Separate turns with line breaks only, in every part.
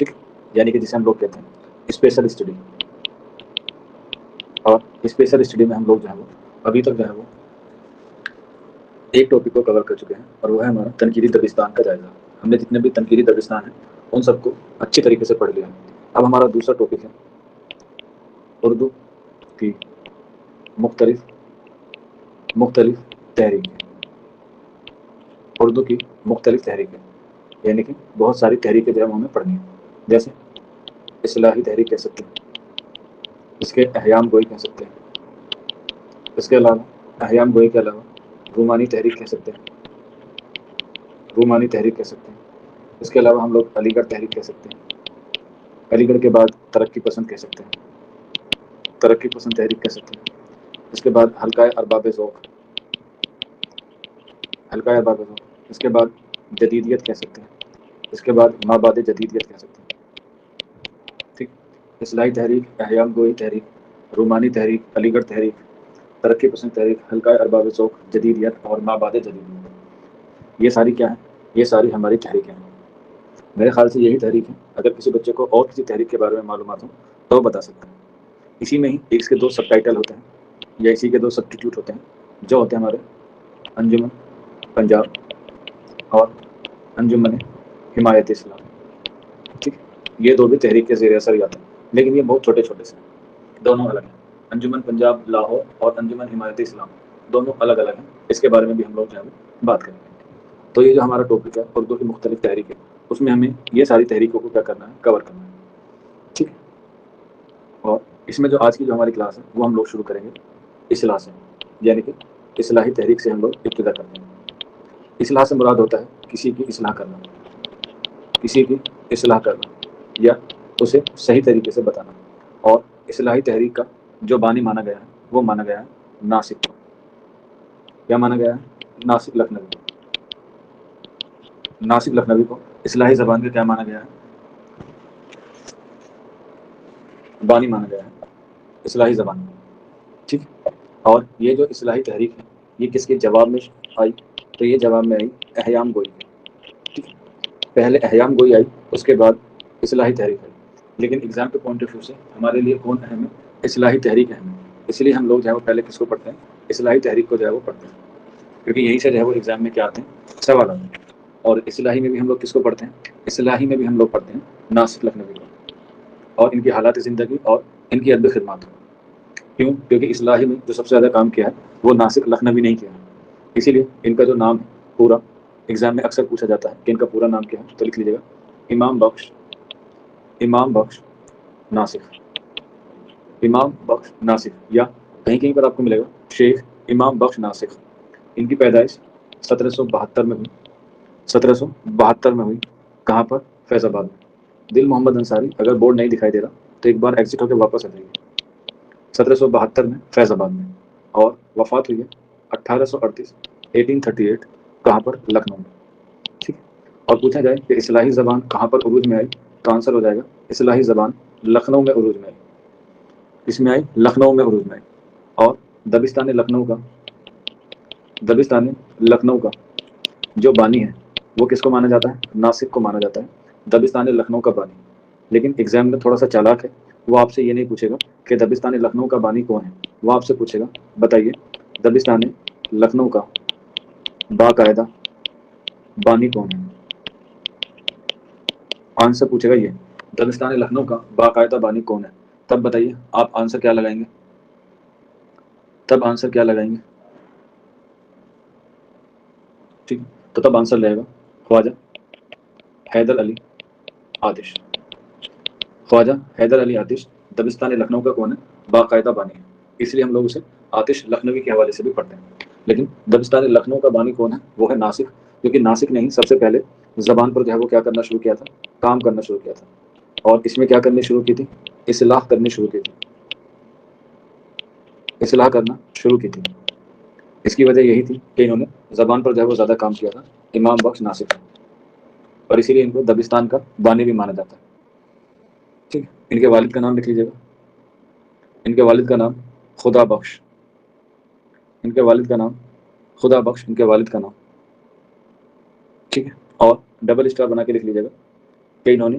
ٹھیک، یعنی کہ جسے ہم لوگ کہتے ہیں اسپیشل اسٹڈی. اور اسپیشل اسٹڈی میں ہم لوگ جو ہے وہ ابھی تک جو ہے وہ ایک ٹاپک کو کور کر چکے ہیں، اور وہ ہے ہمارا تنقیدی دبستان کا جائزہ. ہم نے جتنے بھی تنقیدی دبستان ہیں ان سب کو اچھی طریقے سے پڑھ لیا. اب ہمارا دوسرا ٹاپک ہے اردو کی مختلف تحریکیں. اردو کی مختلف تحریکیں یعنی کہ بہت ساری تحریکیں جو ہے ہمیں پڑھنی ہیں، جیسے اصلاحی تحریک کہہ سکتے ہیں، اس کے احیام گوئی کہہ سکتے ہیں، اس کے علاوہ احیام گوئی کے علاوہ رومانی تحریک کہہ سکتے ہیں، اس کے علاوہ ہم لوگ علی گڑھ تحریک کہہ سکتے ہیں، علی گڑھ کے بعد ترقی پسند کہہ سکتے ہیں، ترقی پسند تحریک کہہ سکتے ہیں. اس کے بعد حلقۂ ارباب ذوق، اس کے بعد جدیدیت کہہ سکتے ہیں، اس کے بعد مابعد جدیدیت کہہ سکتے ہیں. ٹھیک، اصلاحی تحریک، احیام گوئی تحریک، رومانی تحریک، علی گڑھ تحریک، ترقی پسند تحریک، حلقۂ ارباب ذوق، جدیدیت اور مابعد جدیدیت. یہ ساری کیا ہیں؟ یہ ساری ہماری تحریکیں ہیں. میرے خیال سے یہی تحریک ہے. اگر کسی بچے کو اور کسی تحریک کے بارے میں معلومات ہوں تو وہ بتا سکتے ہیں. اسی میں ہی اس کے 2 سب ٹائٹل ہوتے ہیں یا اسی کے 2 سبسٹیٹیوٹ ہوتے ہیں جو ہوتے ہیں ہمارے انجمن پنجاب اور انجمن حمایت اسلام. ٹھیک، یہ 2 بھی تحریک کے زیر اثر آتے ہیں، لیکن یہ بہت چھوٹے چھوٹے سے ہیں، دونوں الگ ہیں. انجمن پنجاب لاہور اور انجمن حمایت اسلام دونوں الگ الگ ہیں. اس کے بارے میں بھی ہم لوگ جو ہے بات کریں گے. تو یہ جو ہمارا ٹاپک ہے اردو کی مختلف تحریکیں، اس میں ہمیں یہ ساری تحریکوں کو کیا کرنا ہے؟ کور کرنا ہے. ٹھیک ہے، اور اس میں جو آج کی جو ہماری کلاس ہے وہ ہم لوگ شروع کریں گے اصلاح سے، یعنی کہ اصلاحی تحریک سے ہم لوگ ابتدا کرتے ہیں. اصلاح سے مراد ہوتا ہے کسی کی اصلاح کرنا، کسی کی اصلاح کرنا یا اسے صحیح طریقے سے بتانا. اور اصلاحی تحریک کا جو بانی مانا گیا ہے وہ مانا گیا ہے ناصر کو. کیا مانا گیا ہے؟ ناصر لکھنوی. ناصر لکھنوی کو اصلاحی زبان کا کیا مانا گیا ہے؟ بانی مانا گیا ہے اصلاحی زبان میں. ٹھیک، اور یہ جو اصلاحی تحریک ہے یہ کس کے جواب میں آئی؟ تو یہ جواب میں آئی احیام گوئی. ٹھیک، پہلے احیام گوئی آئی، اس کے بعد اصلاحی تحریک آئی. لیکن ایگزام کے پوائنٹ آف ویو سے ہمارے لیے کون اہم ہے؟ اصلاحی تحریک اہم ہے. اس لیے ہم لوگ جو ہے وہ پہلے کس کو پڑھتے ہیں؟ اصلاحی تحریک کو جو ہے وہ پڑھتے ہیں، کیونکہ یہیں سے جو ہے وہ ایگزام میں کیا آتے ہیں؟ سوال آتے ہیں. اور اصلاحی میں بھی ہم لوگ کس کو پڑھتے ہیں؟ اصلاحی میں بھی ہم لوگ پڑھتے ہیں ناصر لکھنوی کو اور ان کی حالات زندگی اور ان کی ادب خدمات. کیوں؟ کیونکہ اصلاحی میں جو سب سے زیادہ کام کیا ہے وہ ناصر لکھنوی نہیں کیا ہے. اسی لیے ان کا جو نام ہے پورا ایگزام میں اکثر پوچھا جاتا ہے کہ ان کا پورا نام کیا ہے، تو لکھ لیجیے گا امام بخش ناصر. امام بخش ناصر، یا کہیں کہیں پر آپ کو ملے گا شیخ امام بخش ناصر. ان کی پیدائش 1772 میں ہوئی. 1772 میں ہوئی. کہاں پر؟ فیض آباد میں. دل محمد انصاری، اگر بورڈ نہیں دکھائی دے رہا تو ایک بار ایگزٹ ہو کے واپس آ جائیے. 1772 میں فیض آباد میں، اور وفات ہوئی ہے 1838 1838 کہاں پر؟ لکھنؤ میں. ٹھیک، اور پوچھا جائے کہ اصلاحی زبان کہاں پر عروج میں آئی تو آنسر ہو جائے گا اصلاحی زبان لکھنؤ میں عروج میں آئی. اس میں آئی لکھنؤ میں عروج میں آئی. اور دبستان لکھنؤ کا جو بانی ہے وہ کس کو مانا جاتا ہے؟ ناصر کو مانا جاتا ہے دبستان لکھنؤ کا بانی. لیکن ایگزام میں تھوڑا سا چالاک ہے، وہ آپ سے یہ نہیں پوچھے گا کہ دبستان لکھنؤ کا بانی کون ہے، وہ آپ سے پوچھے گا بتائیے دبستان لکھنؤ کا باقاعدہ بانی کون ہے. آنسر پوچھے گا یہ دبستان لکھنؤ کا باقاعدہ بانی کون ہے. تب بتائیے آپ آنسر کیا لگائیں گے؟ ٹھیک، تو تب آنسر لے گا خواجہ حیدر علی آتش. خواجہ حیدر علی آتش دبستان لکھنؤ کا کون ہے؟ باقاعدہ بانی ہے. اس لیے ہم لوگ اسے آتش لکھنوی کے حوالے سے بھی پڑھتے ہیں. لیکن دبستان لکھنؤ کا بانی کون ہے؟ وہ ہے ناصر، کیونکہ ناصر نے ہی سب سے پہلے زبان پر جو ہے وہ کیا کرنا شروع کیا تھا؟ کام کرنا شروع کیا تھا. اور اس میں کیا کرنی شروع کی تھی؟ اصلاح کرنی شروع کی تھی. اصلاح کرنا شروع کی تھی. اس کی وجہ یہی تھی کہ انہوں نے زبان پر جو ہے وہ زیادہ کام کیا تھا امام بخش ناصر، اور اسی لیے ان کو دبستان کا بانی بھی مانا جاتا ہے. ٹھیک، ان کے والد کا نام لکھ لیجیے گا. ان کے والد کا نام خدا بخش. ان کے والد کا نام خدا بخش، ان کے والد کا نام. ٹھیک ہے، اور ڈبل اسٹار بنا کے لکھ لیجیے گا کہ انہوں نے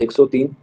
103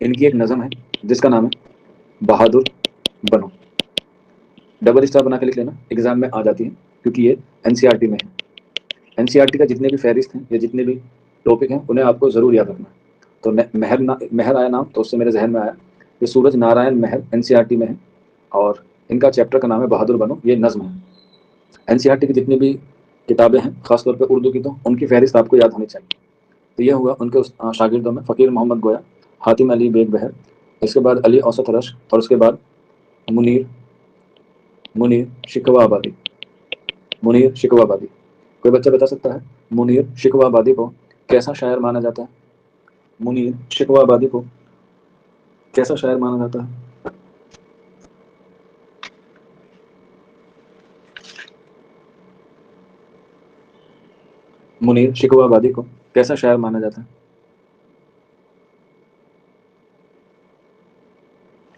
ان کی ایک نظم ہے جس کا نام ہے بہادر بنو. ڈبل اسٹار بنا کے لکھ لینا, ایگزام میں آ جاتی ہے کیونکہ یہ NCERT میں ہے. NCERT کا جتنے بھی فہرست ہیں یا جتنے بھی ٹاپک ہیں انہیں آپ کو ضرور یاد رکھنا ہے. تو مہر آیا نام تو اس سے میرے ذہن میں آیا کہ سورج نارائن مہر NCERT میں ہے اور ان کا چیپٹر کا نام ہے بہادر بنو. یہ نظم ہے. NCERT کی جتنی بھی کتابیں ہیں خاص طور پہ اردو کی, تو ان کی فہرست آپ کو یاد ہونی چاہیے. تو یہ ہوا ان کے شاگردوں میں فقیر محمد گویا, حاتم علی بیگ بہر, اس کے بعد علی اوسط رشک, اور اس کے بعد منیر شکوہ آبادی. منیر شکوہ آبادی. کوئی بچہ بتا سکتا ہے منیر شکوہ آبادی کو کیسا شاعر مانا جاتا ہے؟ منیر شکوہ آبادی کو کیسا شاعر مانا جاتا ہے؟ منیر شکوہ آبادی کو کیسا شاعر مانا جاتا ہے؟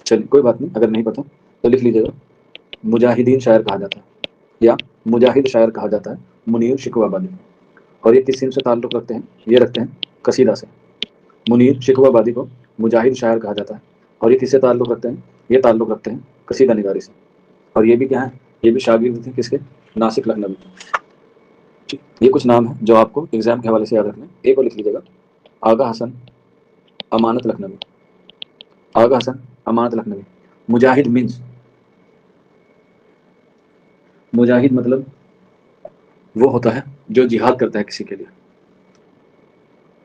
چلیے کوئی بات نہیں, اگر نہیں پتا تو لکھ لیجیے گا. مجاہدین شاعر کہا جاتا ہے یا مجاہد شاعر کہا جاتا ہے منیر شکوہ آبادی. اور یہ کس سن سے تعلق رکھتے ہیں؟ یہ رکھتے ہیں قصیدہ سے. منیر شکوہ آبادی کو مجاہد شاعر کہا جاتا ہے اور یہ کس سے تعلق رکھتے ہیں؟ یہ تعلق رکھتے ہیں قصیدہ نگاری سے. اور یہ بھی کیا ہے؟ یہ بھی شاگرد تھے کس کے؟ ناصر لکھنوی. یہ کچھ نام ہیں جو آپ کو ایگزام کے حوالے سے یاد رکھنا ہے. ایک اور لکھ لیجیے گا, آغا حسن امانت لکھنوی. آغا حسن امانت لکھنوی. مجاہد مینز, مجاہد مطلب وہ ہوتا ہے جو جہاد کرتا ہے کسی کے لیے.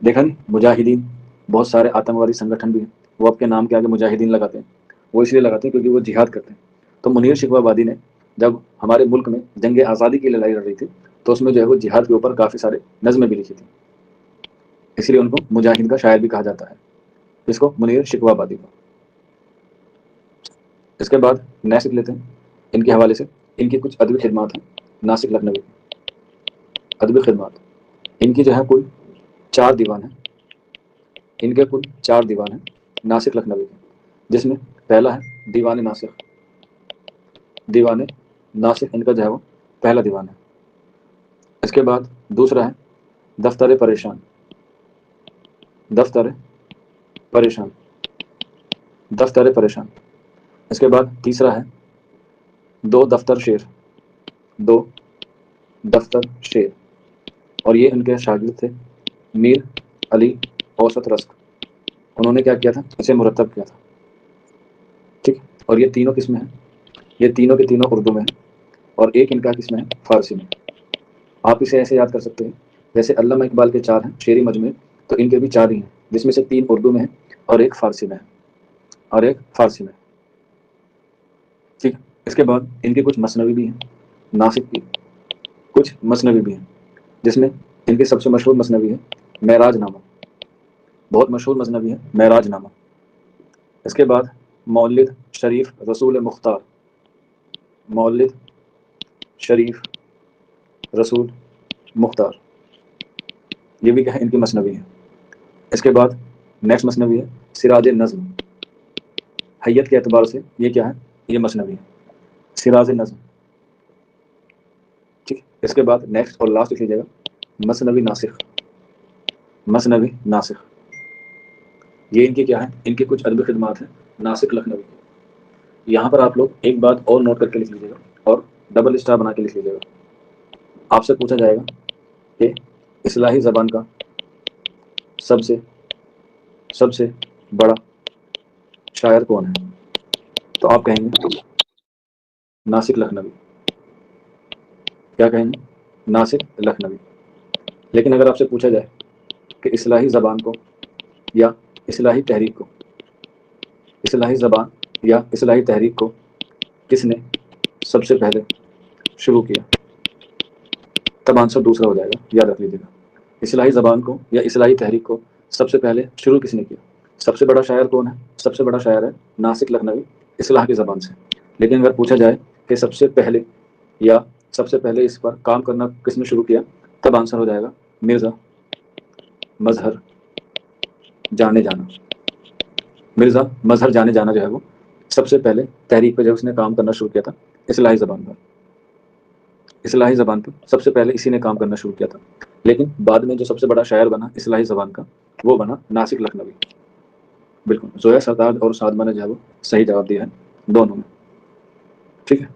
دیکھا نہیں, مجاہدین بہت سارے آتنکوادی سنگٹھن بھی ہیں, وہ آپ کے نام کے آگے مجاہدین لگاتے ہیں. وہ اس لیے لگاتے ہیں کیونکہ وہ جہاد کرتے ہیں. تو منیر شکوہ آبادی نے جب ہمارے ملک میں جنگ آزادی کی لڑائی لڑ رہی تھی تو اس میں جو ہے وہ جہاد کے اوپر کافی سارے نظمیں بھی لکھی تھیں, اس لیے ان کو مجاہد کا شاعر بھی کہا جاتا ہے. اس کو منیر شکوہ آبادی کو. اس کے بعد نیکسٹ لیتے ہیں ان کے حوالے سے. ان کی کچھ ادبی خدمات ہیں ناصر لکھنوی کی. ادبی خدمات ان کی جو ہے کل 4 دیوان ہیں. ان کے کل 4 دیوان ہیں ناصر لکھنوی کے, جس میں پہلا ہے دیوان ناسخ. دیوان ناسخ ان کا جو ہے وہ پہلا دیوان ہے. اس کے بعد دوسرا ہے دفتر پریشان. دفتر پریشان. دفتر پریشان. اس کے بعد تیسرا ہے دو دفتر شعر. دو دفتر شعر. اور یہ ان کے شاگرد تھے میر علی اوسط رسک. انہوں نے کیا کیا تھا؟ اسے مرتب کیا تھا. ٹھیک, اور یہ تینوں کس میں ہیں؟ یہ تینوں کے تینوں اردو میں ہیں اور ایک ان کا کس میں ہے؟ فارسی میں. آپ اسے ایسے یاد کر سکتے ہیں جیسے علامہ اقبال کے 4 ہیں شعری مجموعے, تو ان کے بھی 4 ہی ہیں, جس میں سے 3 اردو میں ہیں اور ایک فارسی میں ہے. اور ایک فارسی میں. ٹھیک, اس کے بعد ان کے کچھ مثنوی بھی ہیں ناسک کی. کچھ مثنوی بھی ہیں جس میں ان کے سب سے مشہور مثنوی ہے معراج نامہ. بہت مشہور مثنوی ہے معراج نامہ. اس کے بعد مولد شریف رسول مختار. مولد شریف رسول مختار. یہ بھی کیا ہے؟ ان کی مثنوی ہے. اس کے بعد نیکسٹ مثنوی ہے سراج نظم. حیت کے اعتبار سے یہ کیا ہے؟ یہ مثنوی ہے سراج نظم. ٹھیک, اس کے بعد نیکسٹ اور لاسٹ لکھ لیجیے گا مثنوی ناسخ. مثنوی ناسخ. یہ ان کی کیا ہے؟ ان کی کچھ ادبی خدمات ہیں ناصر لکھنوی کی. یہاں پر آپ لوگ ایک بات اور نوٹ کر کے لکھ لیجیے گا اور ڈبل اسٹار بنا کے لکھ لیجیے گا. آپ سے پوچھا جائے گا کہ اصلاحی زبان کا سب سے بڑا شاعر کون ہے؟ تو آپ کہیں گے ناصر لکھنوی. کیا کہیں گے؟ ناصر لکھنوی. لیکن اگر آپ سے پوچھا جائے کہ اصلاحی زبان کو یا اصلاحی تحریک کو, اصلاحی زبان یا اصلاحی تحریک کو کس نے سب سے پہلے شروع کیا, تب آنسر دوسرا ہو جائے گا, یاد رکھ لیجیے گا. اصلاحی زبان کو یا اصلاحی تحریک کو سب سے پہلے شروع کس نے کیا؟ سب سے بڑا شاعر کون ہے؟ سب سے بڑا شاعر ہے ناصر لکھنوی اصلاح کی زبان سے. لیکن اگر پوچھا جائے کہ سب سے پہلے اس پر کام کرنا کس نے شروع کیا, تب آنسر ہو جائے گا مرزا مظہر جانے جانا. مرزا مظہر جانے جانا جو ہے وہ سب سے پہلے تحریک پہ جب اس نے کام کرنا شروع کیا تھا اصلاحی زبان پر. اصلاحی زبان پر سب سے پہلے اسی نے کام کرنا شروع کیا تھا. لیکن بعد میں جو سب سے بڑا شاعر بنا اصلاحی زبان کا وہ بنا ناصر لکھنوی. بالکل زویا سردار اور سعدمہ نے جو ہے وہ صحیح جواب دیا ہے دونوں میں، ٹھیک ہے.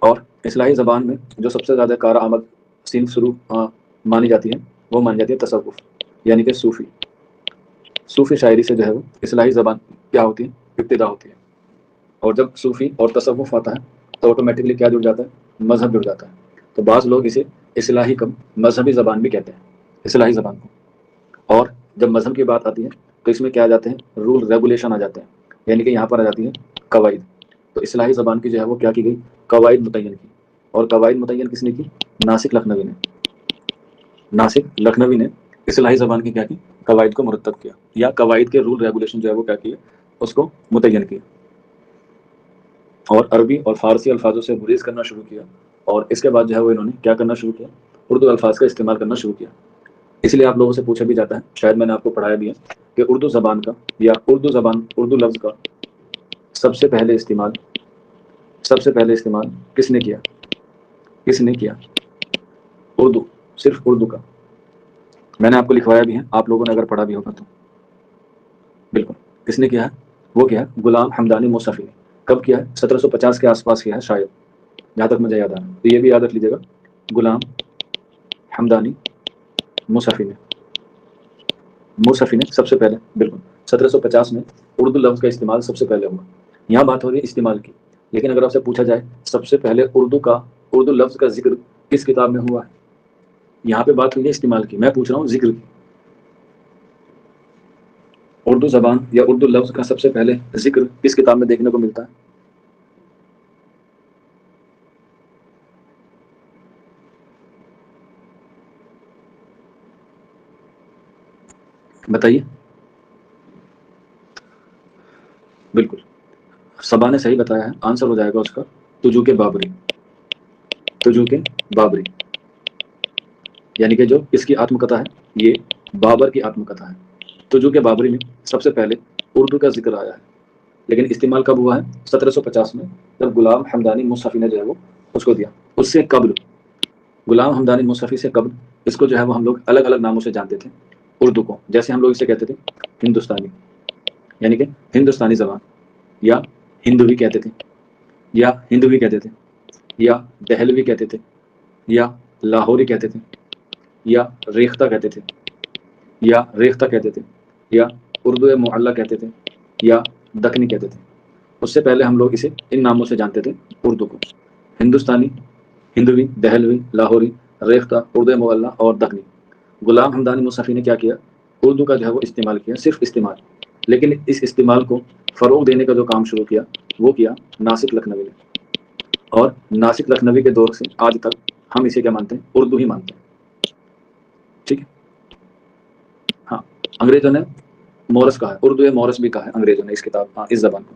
اور اصلاحی زبان میں جو سب سے زیادہ کارآمد صنف شروع مانی جاتی ہے وہ مانی جاتی ہے تصوف، یعنی کہ صوفی شاعری سے جو ہے وہ اصلاحی زبان کیا ہوتی ہے، ابتدا ہوتی ہے. اور جب صوفی اور تصوف آتا ہے تو آٹومیٹکلی کیا جڑ جاتا ہے، مذہب جڑ جاتا ہے. تو بعض لوگ اسے اصلاحی کم مذہبی زبان بھی کہتے ہیں، اصلاحی زبان کو. اور جب مذہب کی بات آتی ہے تو اس میں کیا آ جاتے ہیں، رول ریگولیشن آ جاتے ہیں، یعنی کہ یہاں پر آ جاتی ہیں قواعد. تو اصلاحی زبان کی جو ہے وہ کیا کی گئی، قواعد متعین کی. اور قواعد متعین کس نے کی، ناسک لکھنوی نے. ناسک لکھنوی نے اصلاحی زبان کی کیا کی، قواعد کو مرتب کیا، یا قواعد کے رول ریگولیشن جو ہے وہ کیا کیے، اس کو متعین کیا. اور عربی اور فارسی الفاظوں سے گریز کرنا شروع کیا. اور اس کے بعد جو ہے وہ انہوں نے کیا کرنا شروع کیا، اردو الفاظ کا استعمال کرنا شروع کیا. اس لیے آپ لوگوں سے پوچھا بھی جاتا ہے، شاید میں نے آپ کو پڑھایا بھی ہے، کہ اردو زبان کا یا اردو لفظ کا سب سے پہلے استعمال کس نے کیا، اردو، صرف اردو کا. میں نے آپ کو لکھوایا بھی ہے، آپ لوگوں نے اگر پڑھا بھی ہوگا تو. بالکل کس نے کیا ہے، وہ کیا ہے، غلام حمدانی موصفی نے. کب کیا ہے، 1750 کے آس پاس کیا ہے شاید، جہاں تک مجھے یاد آ رہا ہے. تو یہ بھی یاد رکھ لیجیے گا، غلام حمدانی موصفی نے سب سے پہلے، بالکل 1750 میں اردو لفظ کا استعمال سب سے پہلے ہوا. یہاں بات ہو رہی ہے استعمال کی، لیکن اگر آپ سے پوچھا جائے سب سے پہلے اردو لفظ کا ذکر کس کتاب میں ہوا ہے، یہاں پہ بات ہوئی ہے استعمال کی، میں پوچھ رہا ہوں ذکر کی. اردو زبان یا اردو لفظ کا سب سے پہلے ذکر کس کتاب میں دیکھنے کو ملتا ہے، بتائیے. بالکل صبا نے صحیح بتایا ہے، آنسر ہو جائے گا اس کا تجوک بابری، یعنی کہ جو اس کی آتم کتھا ہے یہ بابر کی آتم کتھا ہے. تجوک بابری میں سب سے پہلے اردو کا ذکر آیا ہے، لیکن استعمال کب ہوا ہے، 1750 میں، جب غلام حمدانی موصفی نے جو ہے وہ اس کو دیا. اس سے قبل غلام حمدانی موصفی سے قبل اس کو جو ہے وہ ہم لوگ الگ الگ ناموں سے جانتے تھے اردو کو. جیسے ہم لوگ اسے کہتے تھے ہندوستانی، یعنی کہ ہندوستانی زبان، یا ہندوی کہتے تھے، یا ہندوی کہتے تھے، یا دہلوی کہتے تھے، یا لاہوری کہتے تھے، یا ریختہ کہتے تھے، یا اردو معلیٰ کہتے تھے، یا دکنی کہتے تھے. اس سے پہلے ہم لوگ اسے ان ناموں سے جانتے تھے اردو کو، ہندوستانی، ہندوی، دہلوی، لاہوری، ریختہ، اردو معلیٰ اور دکنی. غلام حمدانی موصفی نے کیا کیا، اردو کا جو ہے وہ استعمال کیا، صرف استعمال. لیکن اس استعمال کو فروغ دینے کا جو کام شروع کیا وہ کیا ناسک لکھنوی نے. اور ناسک لکھنوی کے دور سے آج تک ہم اسے کیا مانتے ہیں، اردو ہی مانتے ہیں، ٹھیک ہے. ہاں انگریزوں نے مورس کہا ہے، اردو مورس بھی کہا ہے انگریزوں نے اس کتاب اس زبان کو.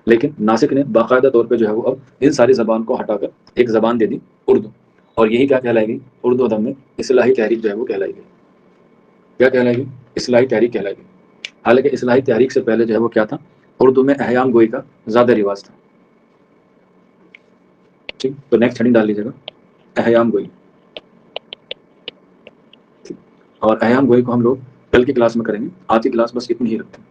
لیکن ناسک نے باقاعدہ طور پہ جو ہے وہ اب ان ساری زبان کو ہٹا کر ایک زبان دے دی، اردو. اور یہی کیا کہلائے گی، اردو ادب میں اصلاحی تحریک جو ہے وہ کہلائے گی. کیا کہلائے گی، اصلاحی تحریک کہلائے گی. حالانکہ اصلاحی تحریک سے پہلے جو ہے وہ کیا تھا، اردو میں احیام گوئی کا زیادہ رواج تھا. ٹھیک، تو نیکسٹ ہیڈنگ ڈال لیجیے گا، احیام گوئی. اور احیام گوئی کو ہم لوگ کل کی کلاس میں کریں گے، آج کی کلاس بس اتنی ہی رکھتے ہیں.